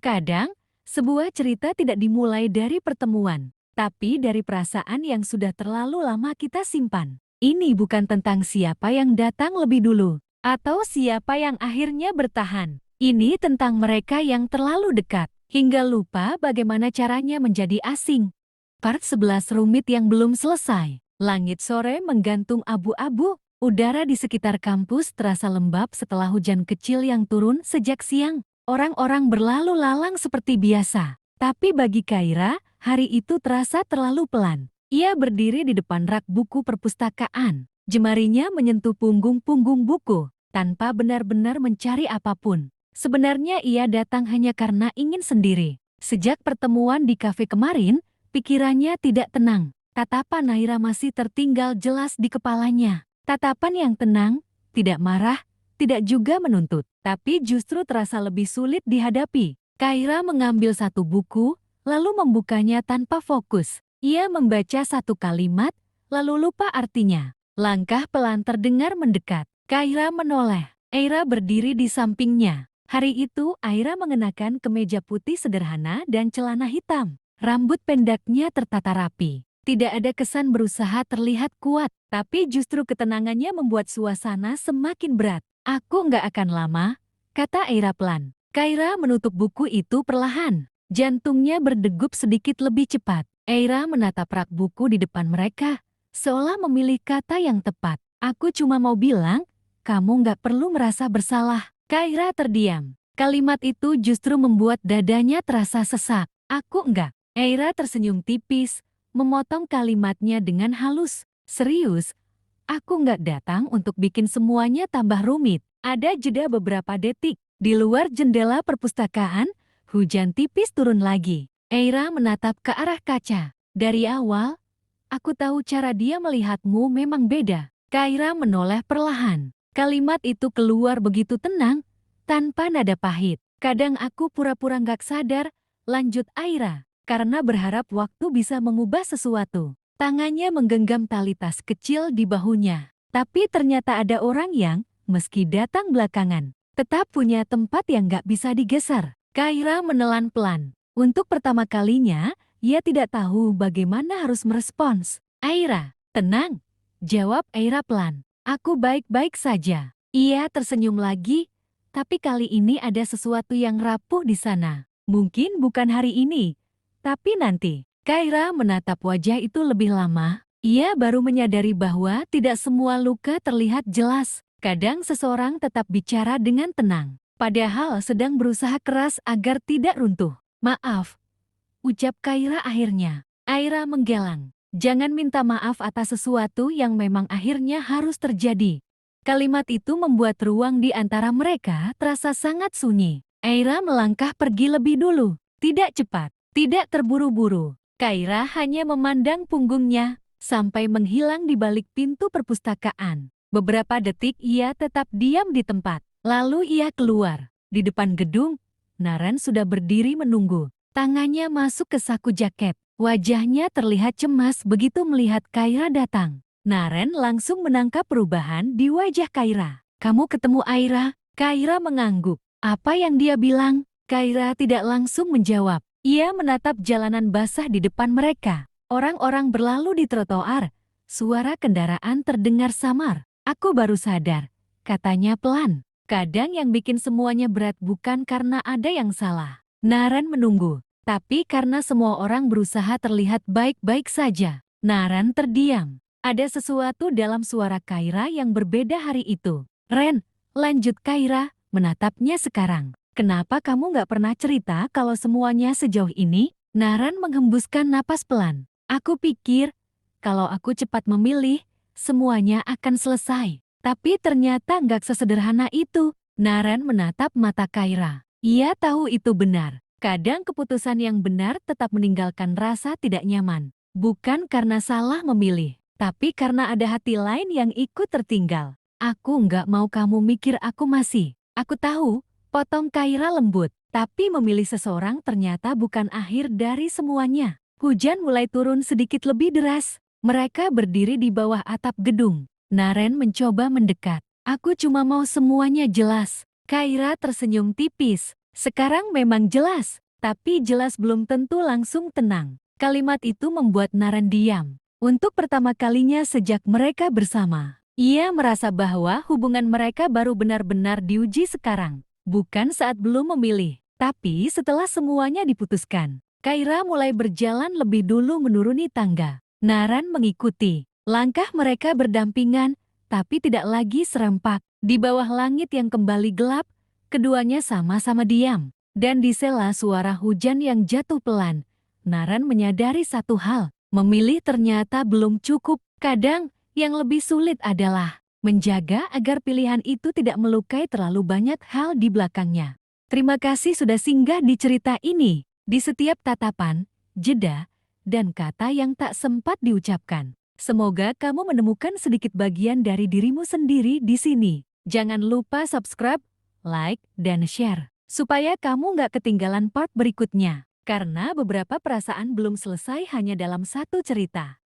Kadang, sebuah cerita tidak dimulai dari pertemuan, tapi dari perasaan yang sudah terlalu lama kita simpan. Ini bukan tentang siapa yang datang lebih dulu, atau siapa yang akhirnya bertahan. Ini tentang mereka yang terlalu dekat, hingga lupa bagaimana caranya menjadi asing. Part 11 rumit yang belum selesai. Langit sore menggantung abu-abu. Udara di sekitar kampus terasa lembab setelah hujan kecil yang turun sejak siang. Orang-orang berlalu lalang seperti biasa. Tapi bagi Kaira, hari itu terasa terlalu pelan. Ia berdiri di depan rak buku perpustakaan. Jemarinya menyentuh punggung-punggung buku, tanpa benar-benar mencari apapun. Sebenarnya ia datang hanya karena ingin sendiri. Sejak pertemuan di kafe kemarin, pikirannya tidak tenang. Tatapan Naira masih tertinggal jelas di kepalanya. Tatapan yang tenang, tidak marah, tidak juga menuntut, tapi justru terasa lebih sulit dihadapi. Kaira mengambil satu buku, lalu membukanya tanpa fokus. Ia membaca satu kalimat, lalu lupa artinya. Langkah pelan terdengar mendekat. Kaira menoleh. Aira berdiri di sampingnya. Hari itu, Aira mengenakan kemeja putih sederhana dan celana hitam. Rambut pendeknya tertata rapi. Tidak ada kesan berusaha terlihat kuat, tapi justru ketenangannya membuat suasana semakin berat. Aku nggak akan lama, kata Aira pelan. Kaira menutup buku itu perlahan. Jantungnya berdegup sedikit lebih cepat. Aira menatap rak buku di depan mereka, seolah memilih kata yang tepat. Aku cuma mau bilang, kamu nggak perlu merasa bersalah. Kaira terdiam. Kalimat itu justru membuat dadanya terasa sesak. Aku enggak. Aira tersenyum tipis, memotong kalimatnya dengan halus. Serius, aku nggak datang untuk bikin semuanya tambah rumit. Ada jeda beberapa detik. Di luar jendela perpustakaan, hujan tipis turun lagi. Aira menatap ke arah kaca. Dari awal, aku tahu cara dia melihatmu memang beda. Kaira menoleh perlahan. Kalimat itu keluar begitu tenang, tanpa nada pahit. Kadang aku pura-pura nggak sadar, lanjut Aira. Karena berharap waktu bisa mengubah sesuatu. Tangannya menggenggam tali tas kecil di bahunya. Tapi ternyata ada orang yang, meski datang belakangan, tetap punya tempat yang gak bisa digeser. Kaira menelan pelan. Untuk pertama kalinya, ia tidak tahu bagaimana harus merespons. Aira, tenang. Jawab Aira pelan. Aku baik-baik saja. Ia tersenyum lagi, tapi kali ini ada sesuatu yang rapuh di sana. Mungkin bukan hari ini, tapi nanti. Kaira menatap wajah itu lebih lama. Ia baru menyadari bahwa tidak semua luka terlihat jelas. Kadang seseorang tetap bicara dengan tenang, padahal sedang berusaha keras agar tidak runtuh. Maaf, ucap Kaira akhirnya. Aira menggelang. Jangan minta maaf atas sesuatu yang memang akhirnya harus terjadi. Kalimat itu membuat ruang di antara mereka terasa sangat sunyi. Aira melangkah pergi lebih dulu. Tidak cepat. Tidak terburu-buru, Kaira hanya memandang punggungnya sampai menghilang di balik pintu perpustakaan. Beberapa detik ia tetap diam di tempat. Lalu ia keluar. Di depan gedung, Naren sudah berdiri menunggu. Tangannya masuk ke saku jaket. Wajahnya terlihat cemas begitu melihat Kaira datang. Naren langsung menangkap perubahan di wajah Kaira. Kamu ketemu Aira? Kaira mengangguk. Apa yang dia bilang? Kaira tidak langsung menjawab. Ia menatap jalanan basah di depan mereka. Orang-orang berlalu di trotoar. Suara kendaraan terdengar samar. Aku baru sadar, katanya pelan. Kadang yang bikin semuanya berat bukan karena ada yang salah. Naren menunggu, tapi karena semua orang berusaha terlihat baik-baik saja. Naren terdiam. Ada sesuatu dalam suara Kaira yang berbeda hari itu. Ren, lanjut Kaira, menatapnya sekarang. Kenapa kamu nggak pernah cerita kalau semuanya sejauh ini? Naren menghembuskan napas pelan. Aku pikir, kalau aku cepat memilih, semuanya akan selesai. Tapi ternyata nggak sesederhana itu. Naren menatap mata Kaira. Ia tahu itu benar. Kadang keputusan yang benar tetap meninggalkan rasa tidak nyaman. Bukan karena salah memilih, tapi karena ada hati lain yang ikut tertinggal. Aku nggak mau kamu mikir aku masih. Aku tahu. Potong Kaira lembut, tapi memilih seseorang ternyata bukan akhir dari semuanya. Hujan mulai turun sedikit lebih deras. Mereka berdiri di bawah atap gedung. Naren mencoba mendekat. Aku cuma mau semuanya jelas. Kaira tersenyum tipis. Sekarang memang jelas, tapi jelas belum tentu langsung tenang. Kalimat itu membuat Naran diam. Untuk pertama kalinya sejak mereka bersama, ia merasa bahwa hubungan mereka baru benar-benar diuji sekarang. Bukan saat belum memilih, tapi setelah semuanya diputuskan. Kaira mulai berjalan lebih dulu menuruni tangga. Naran mengikuti. Langkah mereka berdampingan, tapi tidak lagi serempak. Di bawah langit yang kembali gelap, keduanya sama-sama diam. Dan di sela suara hujan yang jatuh pelan, Naran menyadari satu hal. Memilih ternyata belum cukup. Kadang, yang lebih sulit adalah menjaga agar pilihan itu tidak melukai terlalu banyak hal di belakangnya. Terima kasih sudah singgah di cerita ini. Di setiap tatapan, jeda, dan kata yang tak sempat diucapkan. Semoga kamu menemukan sedikit bagian dari dirimu sendiri di sini. Jangan lupa subscribe, like, dan share. Supaya kamu nggak ketinggalan part berikutnya. Karena beberapa perasaan belum selesai hanya dalam satu cerita.